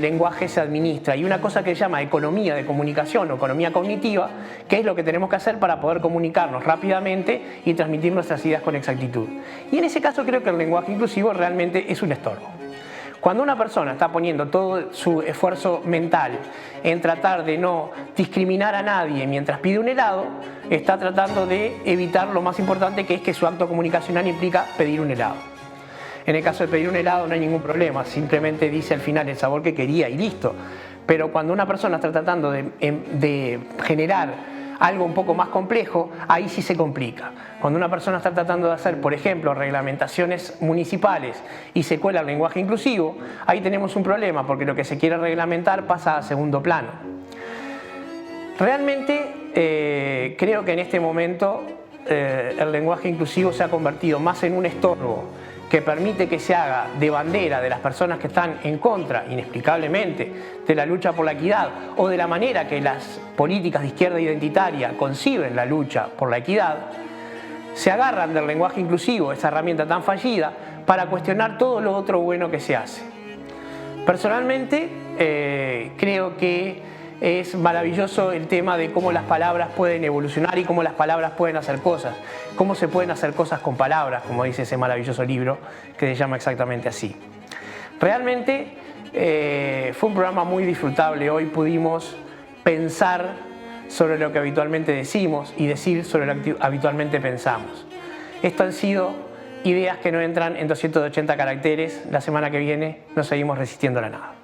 lenguaje se administra, y una cosa que se llama economía de comunicación o economía cognitiva, que es lo que tenemos que hacer para poder comunicarnos rápidamente y transmitir nuestras ideas con exactitud. Y en ese caso creo que el lenguaje inclusivo realmente es un estorbo. Cuando una persona está poniendo todo su esfuerzo mental en tratar de no discriminar a nadie mientras pide un helado, está tratando de evitar lo más importante, que es que su acto comunicacional implica pedir un helado. En el caso de pedir un helado no hay ningún problema, simplemente dice al final el sabor que quería y listo. Pero cuando una persona está tratando de generar algo un poco más complejo, ahí sí se complica. Cuando una persona está tratando de hacer, por ejemplo, reglamentaciones municipales y se cuela el lenguaje inclusivo, ahí tenemos un problema, porque lo que se quiere reglamentar pasa a segundo plano. Realmente creo que en este momento el lenguaje inclusivo se ha convertido más en un estorbo que permite que se haga de bandera de las personas que están en contra, inexplicablemente, de la lucha por la equidad, o de la manera que las políticas de izquierda identitaria conciben la lucha por la equidad. Se agarran del lenguaje inclusivo, esa herramienta tan fallida, para cuestionar todo lo otro bueno que se hace. Personalmente, creo que es maravilloso el tema de cómo las palabras pueden evolucionar y cómo las palabras pueden hacer cosas, cómo se pueden hacer cosas con palabras, como dice ese maravilloso libro que se llama exactamente así. Realmente fue un programa muy disfrutable. Hoy pudimos pensar sobre lo que habitualmente decimos y decir sobre lo que habitualmente pensamos. Esto han sido ideas que no entran en 280 caracteres. La semana que viene nos seguimos resistiendo a la nada.